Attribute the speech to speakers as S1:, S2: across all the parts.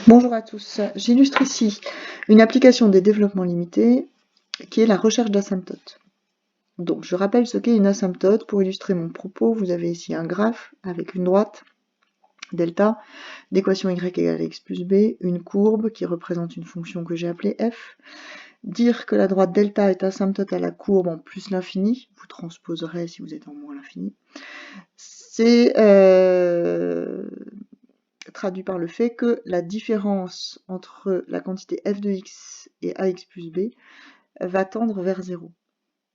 S1: Bonjour à tous, j'illustre ici une application des développements limités qui est la recherche d'asymptotes. Donc je rappelle ce qu'est une asymptote. Pour illustrer mon propos, vous avez ici un graphe avec une droite, delta, l'équation y égale x plus b, une courbe qui représente une fonction que j'ai appelée f. Dire que la droite delta est asymptote à la courbe en plus l'infini, vous transposerez si vous êtes en moins l'infini, c'est traduit par le fait que la différence entre la quantité f de x et ax plus b va tendre vers 0.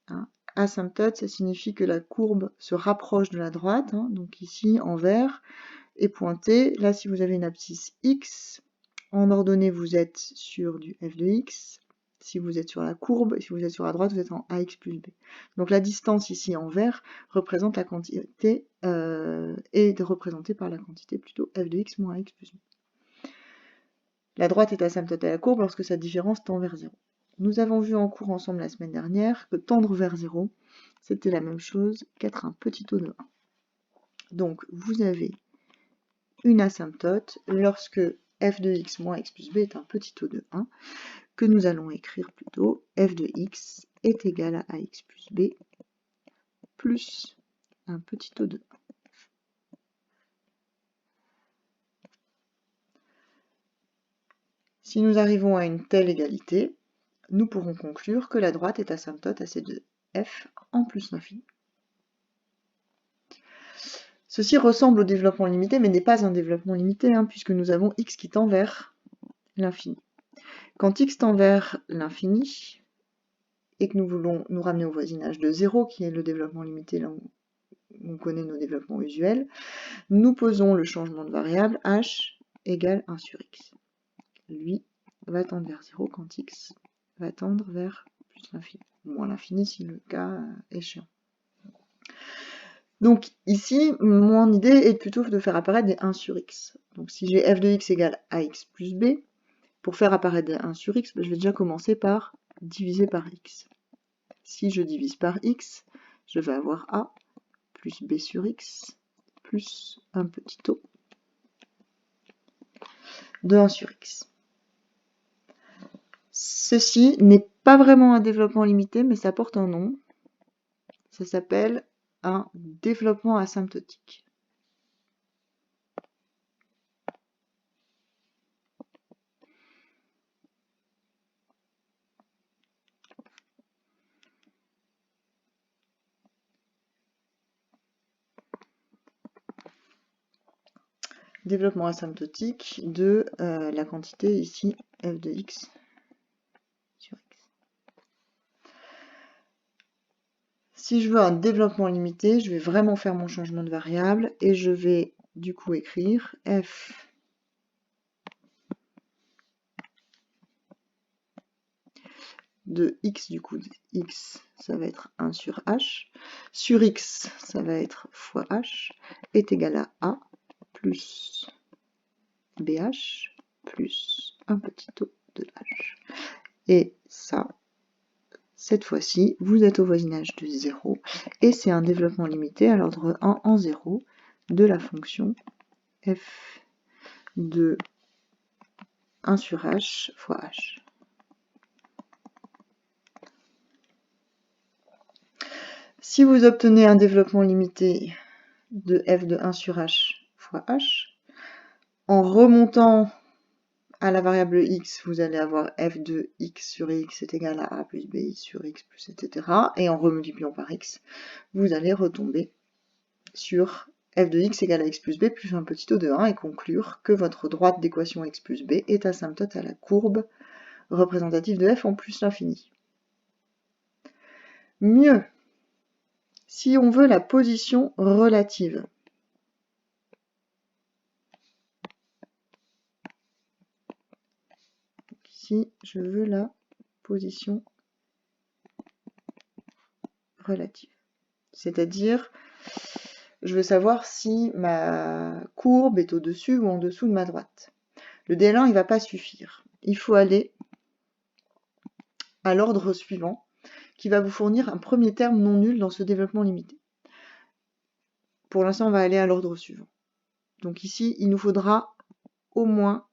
S1: Hein. Asymptote, ça signifie que la courbe se rapproche de la droite, hein, donc ici en vert, est pointée. Là, si vous avez une abscisse x, en ordonnée, vous êtes sur du f de x. Si vous êtes sur la courbe, si vous êtes sur la droite, vous êtes en ax plus b. Donc la distance ici en vert représente la quantité, est représentée par la quantité plutôt f de x moins ax plus b. La droite est asymptote à la courbe lorsque sa différence tend vers 0. Nous avons vu en cours ensemble la semaine dernière que tendre vers 0, c'était la même chose qu'être un petit taux de 1. Donc vous avez une asymptote lorsque f de x moins x plus b est un petit taux de 1, que nous allons écrire plutôt f de x est égal à ax plus b plus un petit taux de 1. Si nous arrivons à une telle égalité, nous pourrons conclure que la droite est asymptote à ces deux f en plus l'infini. Ceci ressemble au développement limité, mais n'est pas un développement limité, hein, puisque nous avons x qui tend vers l'infini. Quand x tend vers l'infini, et que nous voulons nous ramener au voisinage de 0, qui est le développement limité, là où on connaît nos développements usuels, nous posons le changement de variable h égale 1 sur x. Lui va tendre vers 0 quand x va tendre vers plus l'infini, moins l'infini si le cas est chiant. Donc ici, mon idée est plutôt de faire apparaître des 1 sur x. Donc si j'ai f de x égale ax plus b, pour faire apparaître des 1 sur x, je vais déjà commencer par diviser par x. Si je divise par x, je vais avoir a plus b sur x plus un petit o de 1 sur x. Ceci n'est pas vraiment un développement limité, mais ça porte un nom. Ça s'appelle un développement asymptotique. Développement asymptotique de la quantité ici f de x sur x. Si je veux un développement limité, je vais vraiment faire mon changement de variable et je vais du coup écrire f de x, du coup x ça va être 1 sur h, sur x ça va être fois h, est égal à a plus bh plus un petit o de h. Et ça, cette fois-ci, vous êtes au voisinage de 0, et c'est un développement limité à l'ordre 1 en 0 de la fonction f de 1 sur h fois h. Si vous obtenez un développement limité de f de 1 sur h fois h, en remontant à la variable x, vous allez avoir f de x sur x est égal à a plus b sur x plus etc. Et en remultipliant par x, vous allez retomber sur f de x égale à x plus b plus un petit o de 1 et conclure que votre droite d'équation x plus b est asymptote à la courbe représentative de f en plus l'infini. Mieux, si on veut la position relative, ici je veux la position relative, c'est-à-dire je veux savoir si ma courbe est au-dessus ou en dessous de ma droite. Le DL1 il ne va pas suffire, il faut aller à l'ordre suivant qui va vous fournir un premier terme non nul dans ce développement limité. Pour l'instant, on va aller à l'ordre suivant. Donc ici, il nous faudra au moins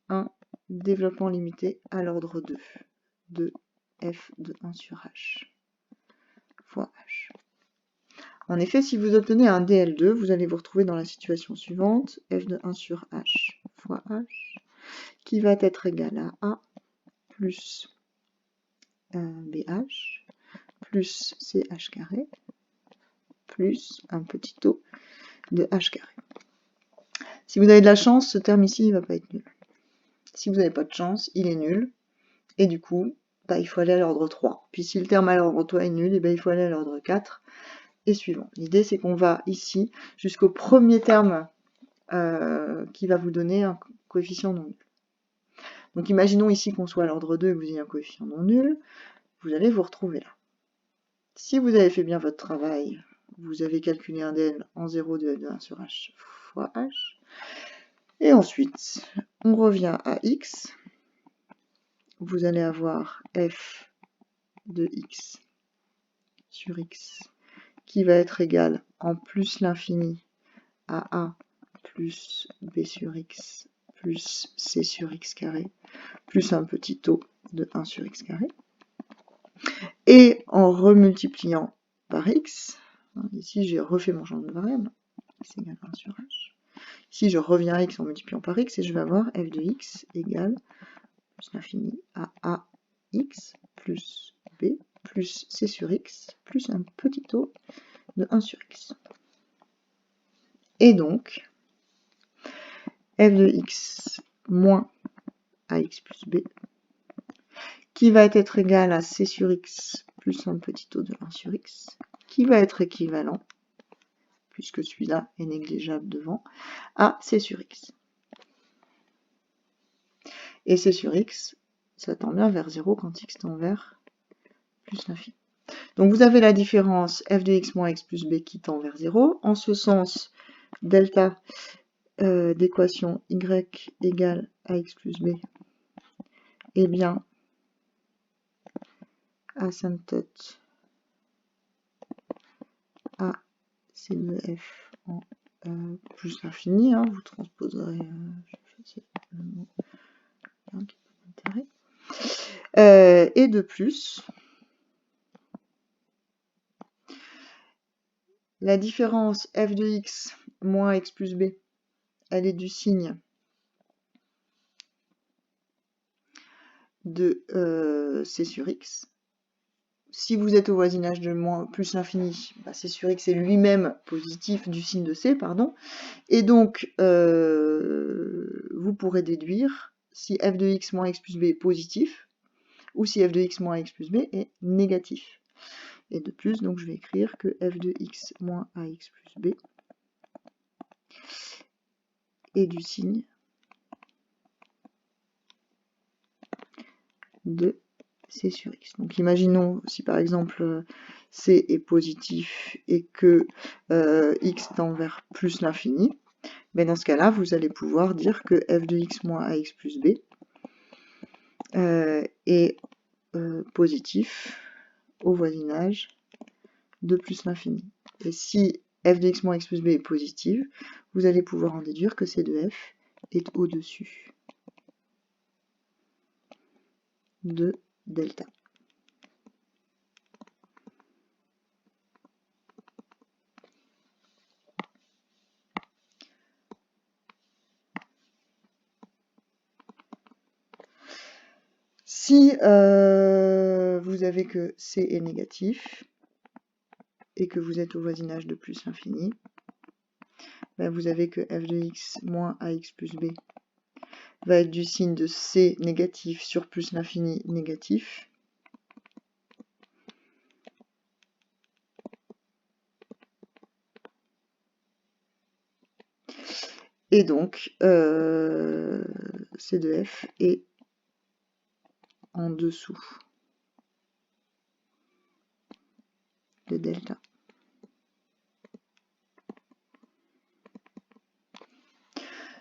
S1: un développement limité à l'ordre 2 de f de 1 sur h fois h. En effet, si vous obtenez un DL2, vous allez vous retrouver dans la situation suivante, f de 1 sur h fois h, qui va être égal à A plus BH, plus CH carré, plus un petit taux de h carré. Si vous avez de la chance, ce terme ici, il ne va pas être nul. Si vous n'avez pas de chance, il est nul, et du coup, bah, il faut aller à l'ordre 3. Puis si le terme à l'ordre 3 est nul, et bah, il faut aller à l'ordre 4, et suivant. L'idée, c'est qu'on va ici jusqu'au premier terme qui va vous donner un coefficient non nul. Donc imaginons ici qu'on soit à l'ordre 2 et que vous ayez un coefficient non nul, vous allez vous retrouver là. Si vous avez fait bien votre travail, vous avez calculé un DL en 0 de 1 sur h fois h, et ensuite, on revient à x, vous allez avoir f de x sur x qui va être égal en plus l'infini à a plus b sur x plus c sur x carré plus un petit taux de 1 sur x carré. Et en remultipliant par x, ici j'ai refait mon champ de variable, c'est égal à 1 sur h. Ici je reviens à x en multipliant par x et je vais avoir f de x égale plus l'infini à ax plus b plus c sur x plus un petit taux de 1 sur x. Et donc, f de x moins ax plus b, qui va être égal à c sur x plus un petit taux de 1 sur x, qui va être équivalent, puisque celui-là est négligeable devant, à c sur x. Et c sur x, ça tend bien vers 0 quand x tend vers plus l'infini. Donc vous avez la différence f de x moins x plus b qui tend vers 0. En ce sens, delta d'équation y égale ax plus b, eh bien, asymptote a c de f en plus l'infini, hein, vous transposerez et de plus la différence f de x moins x plus b, elle est du signe de c sur x. Si vous êtes au voisinage de moins plus l'infini, bah, c sur x est lui-même positif du signe de c, pardon. Et donc, vous pourrez déduire si f de x moins x plus b est positif, ou si f de x moins x plus b est négatif. Et de plus, donc je vais écrire que f de x moins ax plus b est du signe de c sur x. Donc imaginons si par exemple c est positif et que x tend vers plus l'infini, mais dans ce cas-là, vous allez pouvoir dire que f de x moins ax plus b est positif au voisinage de plus l'infini. Et si f de x moins x plus b est positive, vous allez pouvoir en déduire que c de f est au-dessus de delta. Si vous avez que c est négatif et que vous êtes au voisinage de plus l'infini, ben vous avez que f de x moins ax plus b va être du signe de c négatif sur plus l'infini négatif. Et donc, c de f est en dessous de delta.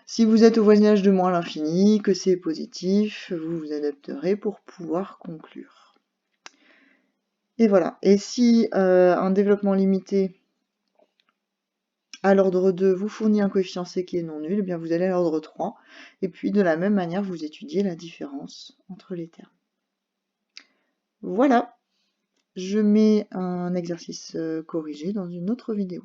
S1: Si vous êtes au voisinage de moins l'infini, que c'est positif, vous vous adapterez pour pouvoir conclure. Et voilà. Et si un développement limité à l'ordre 2 vous fournit un coefficient C qui est non nul, eh bien vous allez à l'ordre 3, et puis de la même manière vous étudiez la différence entre les termes. Voilà, je mets un exercice corrigé dans une autre vidéo.